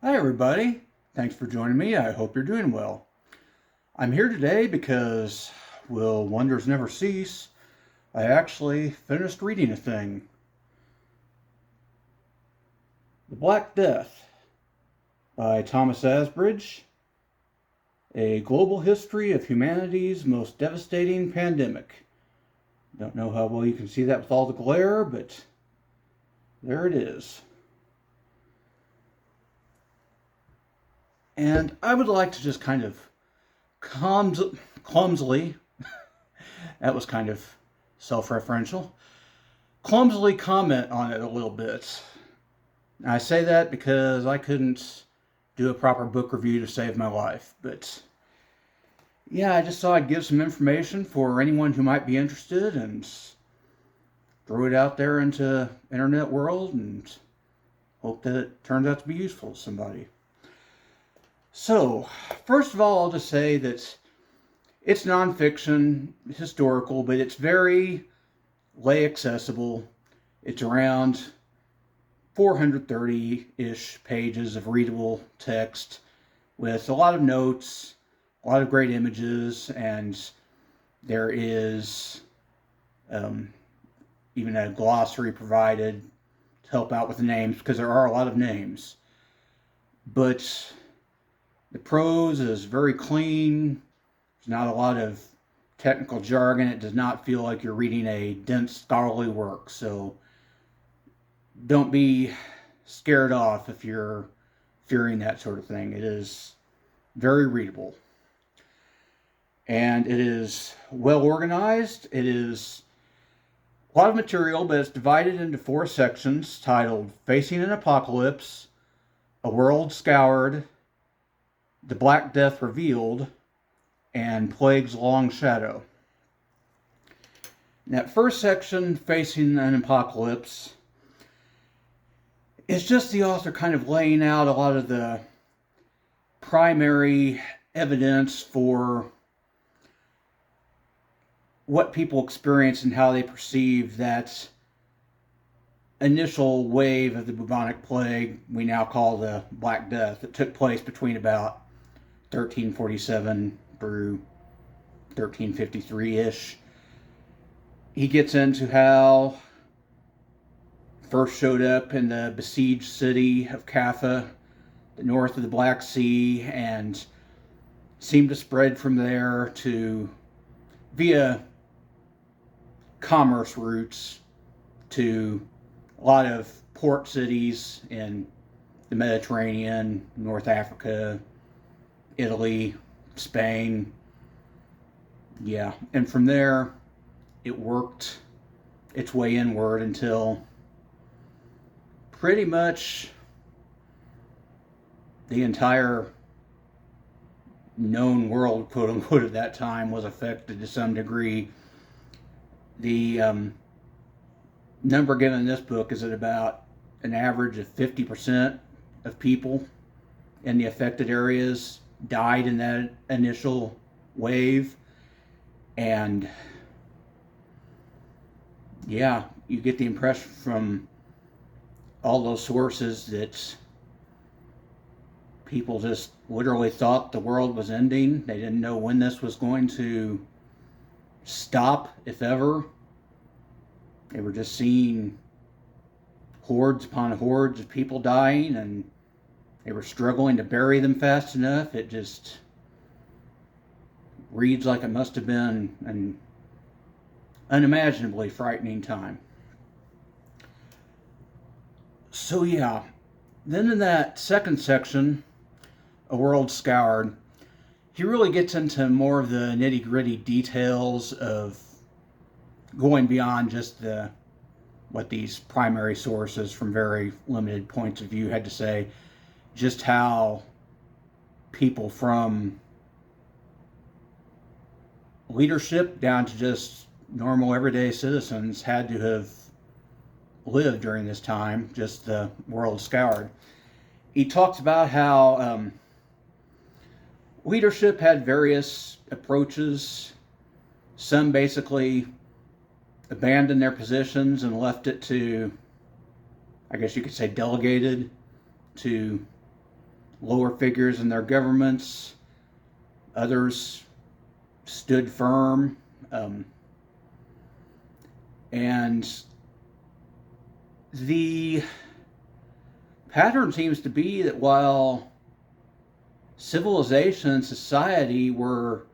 Hi, everybody. Thanks for joining me. I hope you're doing well. I'm here today because, will wonders never cease? I actually finished reading a thing. The Black Death by Thomas Asbridge, a global history of humanity's most devastating pandemic. Don't know how well you can see that with all the glare, but there it is. And I would like to just kind of clumsily, that was kind of self-referential, clumsily comment on it a little bit. I say that because I couldn't do a proper book review to save my life. But yeah, I just thought I'd give some information for anyone who might be interested and throw it out there into internet world and hope that it turns out to be useful to somebody. So, first of all, I'll just say that it's nonfiction, historical, but it's very lay accessible. It's around 430-ish pages of readable text with a lot of notes, a lot of great images, and there is even a glossary provided to help out with the names because there are a lot of names. But the prose is very clean. There's not a lot of technical jargon. It does not feel like you're reading a dense scholarly work. So don't be scared off if you're fearing that sort of thing. It is very readable. And it is well organized. It is a lot of material, but it's divided into 4 sections titled Facing an Apocalypse, A World Scoured, The Black Death Revealed, and Plague's Long Shadow. In that first section, Facing an Apocalypse, it's just the author kind of laying out a lot of the primary evidence for what people experience and how they perceive that initial wave of the bubonic plague we now call the Black Death that took place between about 1347 through 1353-ish. He gets into how first showed up in the besieged city of Kaffa, the north of the Black Sea, and seemed to spread from there to via commerce routes to a lot of port cities in the Mediterranean, North Africa, Italy, Spain. Yeah, and from there it worked its way inward until pretty much the entire known world, quote unquote, at that time was affected to some degree. The number given in this book is at about an average of 50% of people in the affected areas died in that initial wave. And yeah, you get the impression from all those sources that people just literally thought the world was ending. They didn't know when this was going to stop, if ever. They were just seeing hordes upon hordes of people dying, and they were struggling to bury them fast enough. It just reads like it must have been an unimaginably frightening time. So yeah, then in that second section, A World Scoured, he really gets into more of the nitty-gritty details of going beyond just what these primary sources from very limited points of view had to say, just how people from leadership down to just normal everyday citizens had to have lived during this time, just the world scoured. He talks about how leadership had various approaches. Some basically abandoned their positions and left it to, I guess you could say, delegated to lower figures in their governments. Others stood firm. And the pattern seems to be that while civilization and society were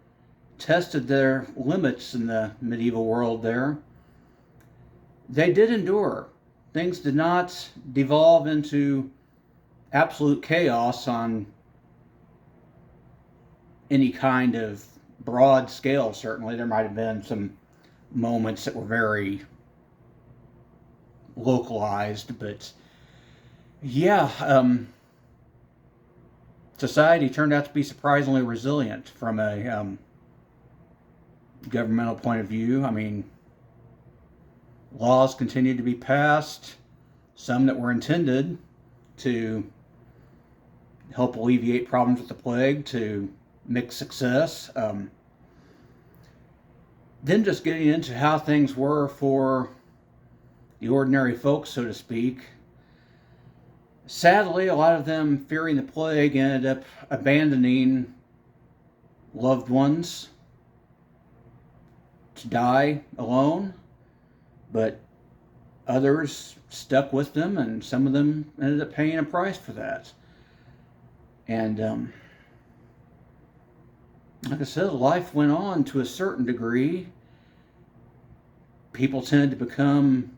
tested their limits in the medieval world there, they did endure. Things did not devolve into absolute chaos on any kind of broad scale. Certainly there might have been some moments that were very localized, but yeah, society turned out to be surprisingly resilient from a governmental point of view. I mean, laws continued to be passed, some that were intended to help alleviate problems with the plague to mixed success. Then just getting into how things were for the ordinary folks, so to speak. Sadly, a lot of them, fearing the plague, ended up abandoning loved ones to die alone, but others stuck with them, and some of them ended up paying a price for that. And like I said, life went on to a certain degree. People tended to become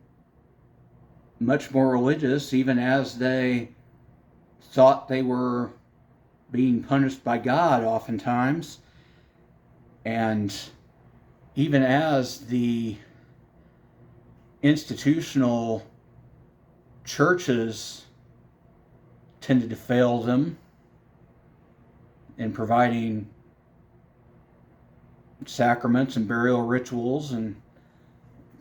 much more religious, even as they thought they were being punished by God oftentimes. And even as the institutional churches tended to fail them in providing sacraments and burial rituals and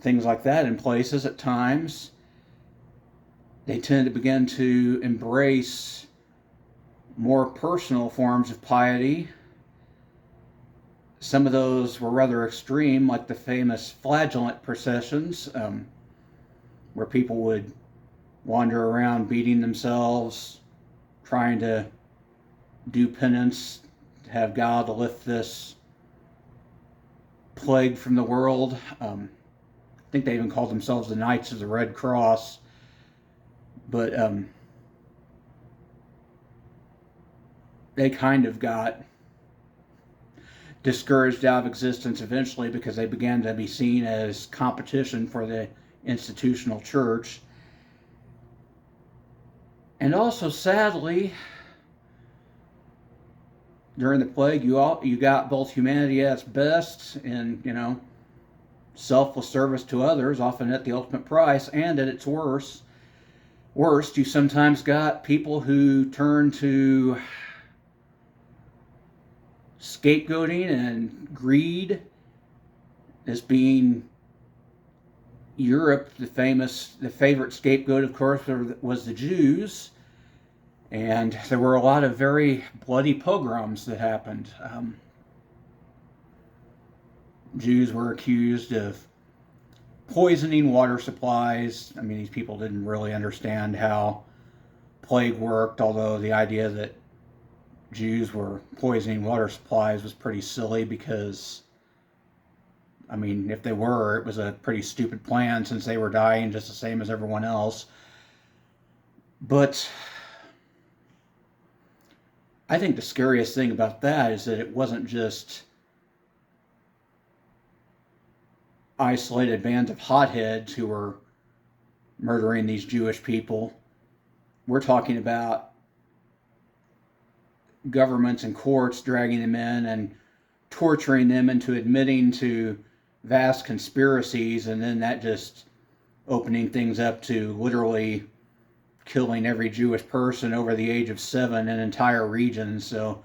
things like that in places at times, they tended to begin to embrace more personal forms of piety. Some of those were rather extreme, like the famous flagellant processions, where people would wander around beating themselves, trying to do penance, to have God lift this plague from the world. I think they even called themselves the Knights of the Red Cross. But they kind of got discouraged out of existence eventually because they began to be seen as competition for the institutional church. And also, sadly, during the plague, you got both humanity at its best in, selfless service to others, often at the ultimate price, and at its worst, you sometimes got people who turned to scapegoating and greed as being Europe. The favorite scapegoat, of course, was the Jews. And there were a lot of very bloody pogroms that happened. Jews were accused of poisoning water supplies. I mean, these people didn't really understand how plague worked, although the idea that Jews were poisoning water supplies was pretty silly because, I mean, if they were, it was a pretty stupid plan since they were dying just the same as everyone else. But I think the scariest thing about that is that it wasn't just isolated bands of hotheads who were murdering these Jewish people. We're talking about governments and courts dragging them in and torturing them into admitting to vast conspiracies, and then that just opening things up to literally killing every Jewish person over the age of 7 in entire regions. So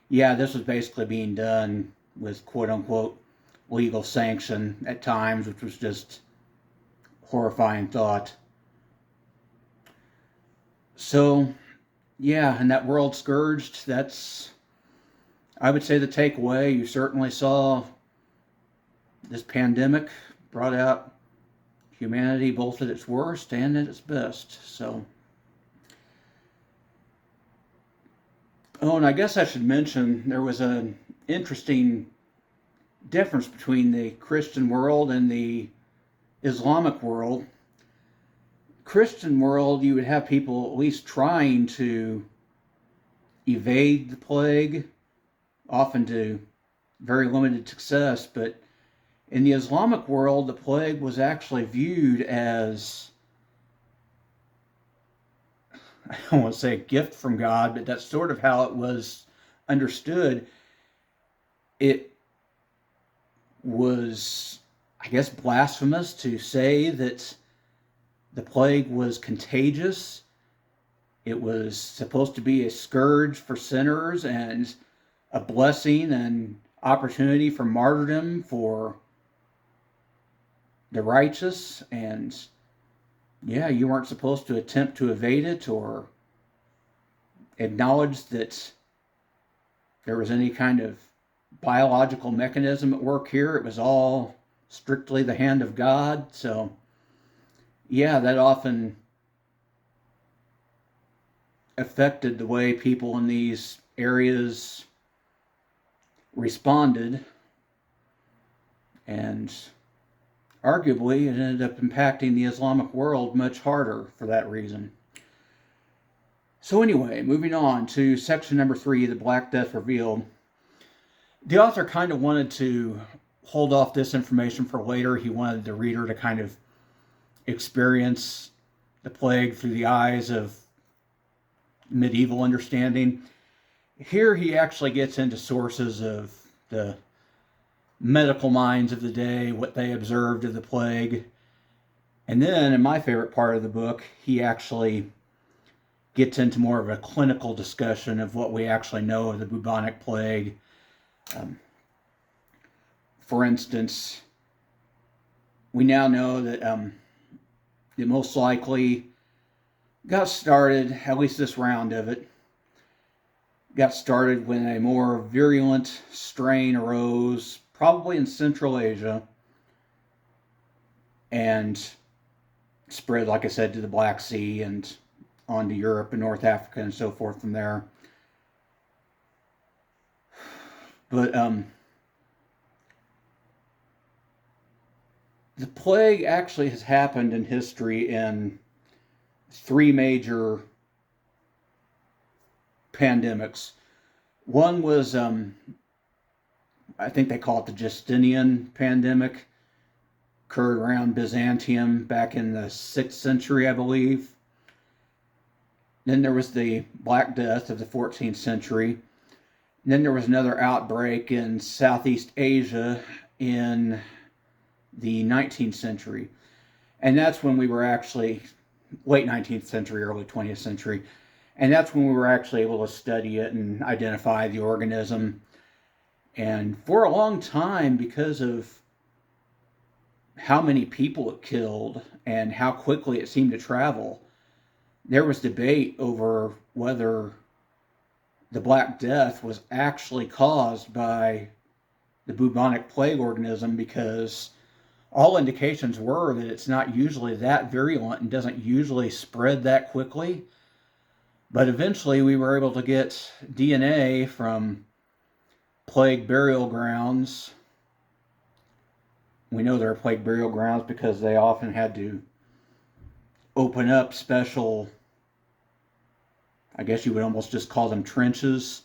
yeah, this was basically being done with quote-unquote legal sanction at times, which was just horrifying thought. So yeah, and that World Scourged, that's, I would say, the takeaway. You certainly saw this pandemic brought out humanity both at its worst and at its best. So Oh, and I guess I should mention there was an interesting difference between the Christian world and the Islamic world. Christian world, you would have people at least trying to evade the plague, often to very limited success. But in the Islamic world, the plague was actually viewed as, I don't want to say a gift from God, but that's sort of how it was understood. It was, I guess, blasphemous to say that the plague was contagious. It was supposed to be a scourge for sinners and a blessing and opportunity for martyrdom for the righteous. And yeah, you weren't supposed to attempt to evade it or acknowledge that there was any kind of biological mechanism at work here. It was all strictly the hand of God. So yeah, that often affected the way people in these areas responded, and arguably it ended up impacting the Islamic world much harder for that reason. So anyway, moving on to section number 3, the Black Death revealed. The author kind of wanted to hold off this information for later. He wanted the reader to kind of experience the plague through the eyes of medieval understanding. Here he actually gets into sources of the medical minds of the day, what they observed of the plague. And then, in my favorite part of the book, he actually gets into more of a clinical discussion of what we actually know of the bubonic plague. For instance, we now know that it most likely got started, at least this round of it, got started when a more virulent strain arose, probably in Central Asia, and spread, like I said, to the Black Sea and on to Europe and North Africa and so forth from there. But the plague actually has happened in history in 3 major pandemics. One was, I think they call it the Justinian pandemic, occurred around Byzantium back in the 6th century, I believe. Then there was the Black Death of the 14th century. And then there was another outbreak in Southeast Asia in the 19th century. And that's when we were actually, late 19th century, early 20th century, and that's when we were actually able to study it and identify the organism. And for a long time, because of how many people it killed and how quickly it seemed to travel, there was debate over whether the Black Death was actually caused by the bubonic plague organism, because all indications were that it's not usually that virulent and doesn't usually spread that quickly. But eventually we were able to get DNA from plague burial grounds. We know there are plague burial grounds because they often had to open up special, I guess you would almost just call them trenches.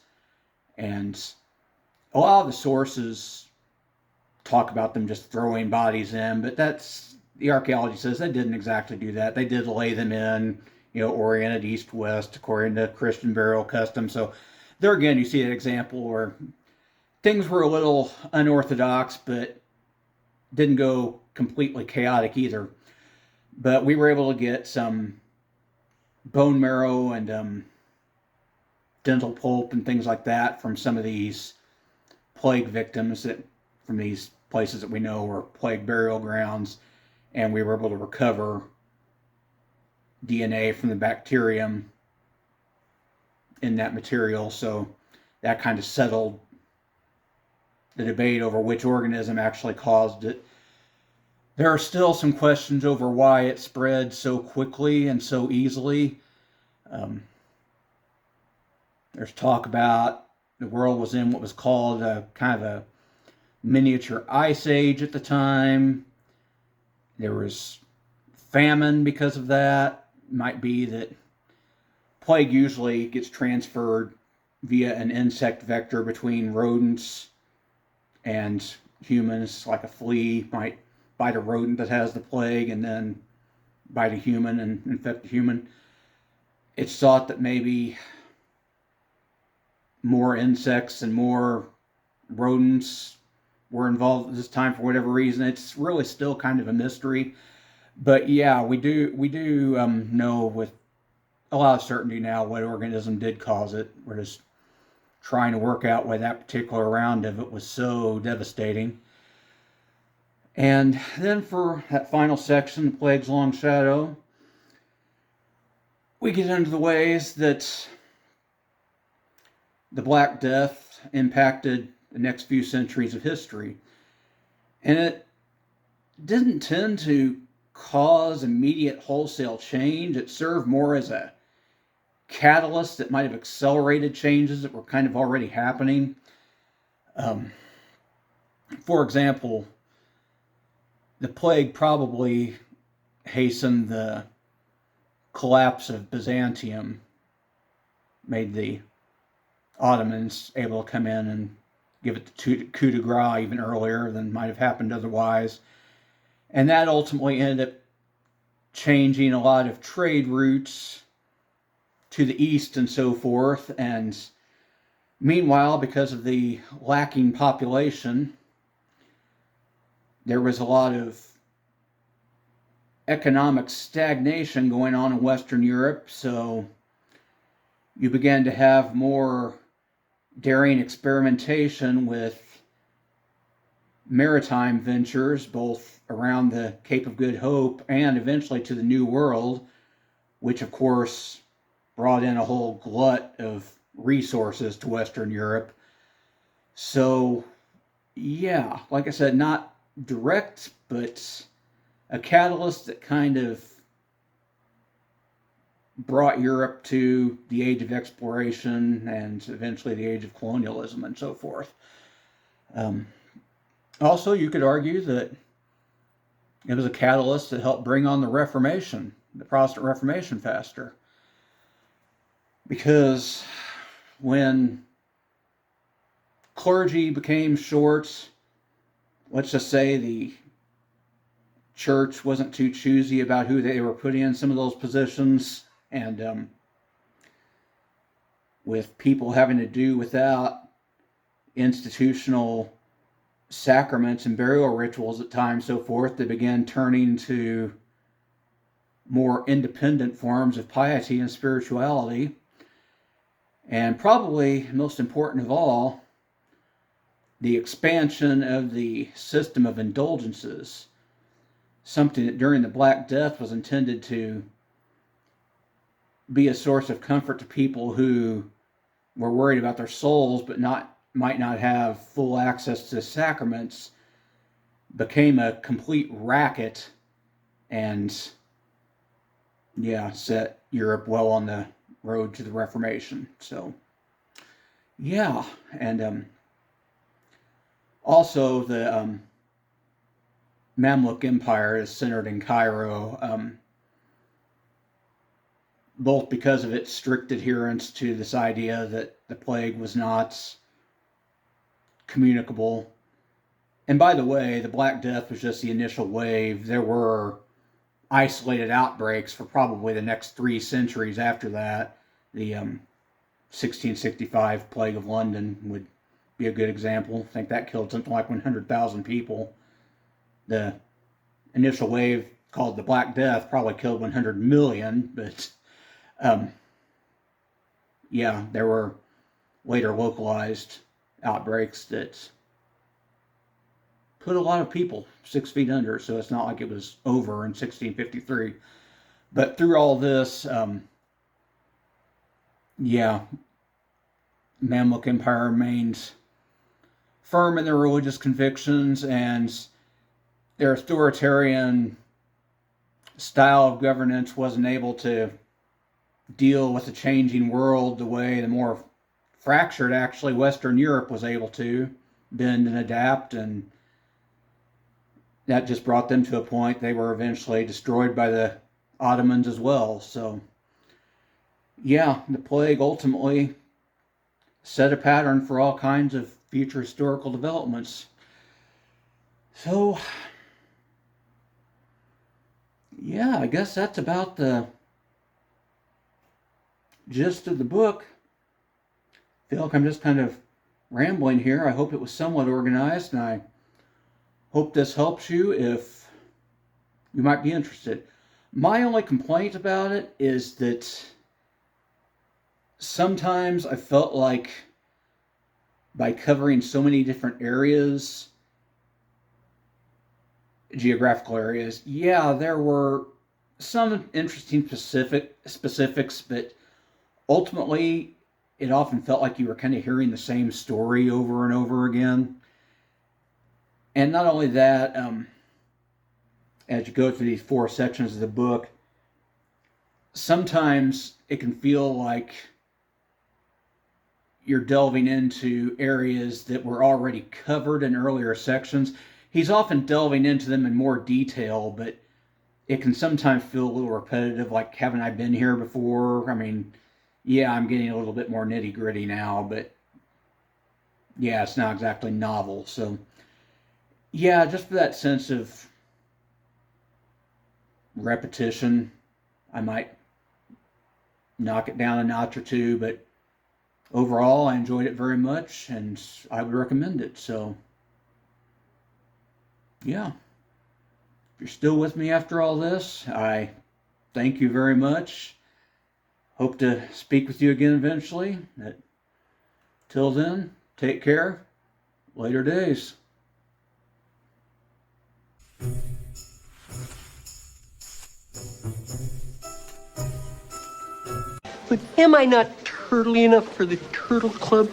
And a lot of the sources talk about them just throwing bodies in, but that's, the archaeology says they didn't exactly do that. They did lay them in, oriented east-west according to Christian burial custom. So there again, you see an example where things were a little unorthodox, but didn't go completely chaotic either. But we were able to get some bone marrow and dental pulp and things like that from some of these plague victims from these places that we know were plague burial grounds, and we were able to recover DNA from the bacterium in that material. So that kind of settled the debate over which organism actually caused it. There are still some questions over why it spread so quickly and so easily. There's talk about the world was in what was called a kind of a miniature ice age at the time. There was famine because of that. Might be that plague usually gets transferred via an insect vector between rodents and humans, like a flea might bite a rodent that has the plague and then bite a human and infect a human. It's thought that maybe more insects and more rodents were involved at this time for whatever reason. It's really still kind of a mystery. But yeah, we do know with a lot of certainty now what organism did cause it. We're just trying to work out why that particular round of it was so devastating. And then for that final section, the Plague's Long Shadow, we get into the ways that the Black Death impacted the next few centuries of history. And it didn't tend to cause immediate wholesale change. It served more as a catalyst that might have accelerated changes that were kind of already happening. For example, the plague probably hastened the collapse of Byzantium, made the Ottomans able to come in and give it the coup de grace even earlier than might have happened otherwise. And that ultimately ended up changing a lot of trade routes to the east and so forth. And meanwhile, because of the lacking population, there was a lot of economic stagnation going on in Western Europe. So you began to have more daring experimentation with maritime ventures, both around the Cape of Good Hope and eventually to the New World, which of course brought in a whole glut of resources to Western Europe. So, yeah, like I said, not direct, but a catalyst that kind of brought Europe to the age of exploration and eventually the age of colonialism and so forth. Also, you could argue that it was a catalyst that helped bring on the Reformation, the Protestant Reformation, faster. Because when clergy became short, let's just say the church wasn't too choosy about who they were putting in some of those positions, and with people having to do without institutional sacraments and burial rituals at times, so forth, they began turning to more independent forms of piety and spirituality. And probably most important of all, the expansion of the system of indulgences, something that during the Black Death was intended to be a source of comfort to people who were worried about their souls but might not have full access to sacraments, became a complete racket and, yeah, set Europe well on the road to the Reformation. So, yeah, and also the Mamluk Empire is centered in Cairo, both because of its strict adherence to this idea that the plague was not communicable. And by the way, the Black Death was just the initial wave. There were isolated outbreaks for probably the next 3 centuries after that. The 1665 Plague of London would be a good example. I think that killed something like 100,000 people. The initial wave, called the Black Death, probably killed 100 million, but yeah, there were later localized outbreaks that put a lot of people 6 feet under, so it's not like it was over in 1653. But through all this, yeah, Mamluk Empire remained firm in their religious convictions, and their authoritarian style of governance wasn't able to deal with the changing world the way the more fractured, actually, Western Europe was able to bend and adapt, and that just brought them to a point. They were eventually destroyed by the Ottomans as well. So, yeah, the plague ultimately set a pattern for all kinds of future historical developments. So, yeah, I guess that's about the gist of the book. I feel like I'm just kind of rambling here. I hope it was somewhat organized, and I hope this helps you if you might be interested. My only complaint about it is that sometimes I felt like by covering so many different areas, geographical areas, yeah, there were some interesting specifics, but ultimately it often felt like you were kind of hearing the same story over and over again. And not only that, as you go through these 4 sections of the book, sometimes it can feel like you're delving into areas that were already covered in earlier sections. He's often delving into them in more detail, but it can sometimes feel a little repetitive, like, haven't I been here before? I mean, yeah, I'm getting a little bit more nitty-gritty now, but yeah, it's not exactly novel. So, yeah, just for that sense of repetition, I might knock it down a notch or two, but overall, I enjoyed it very much, and I would recommend it. So, yeah. If you're still with me after all this, I thank you very much. Hope to speak with you again eventually. Till then, take care. Later days. But am I not turtly enough for the Turtle Club?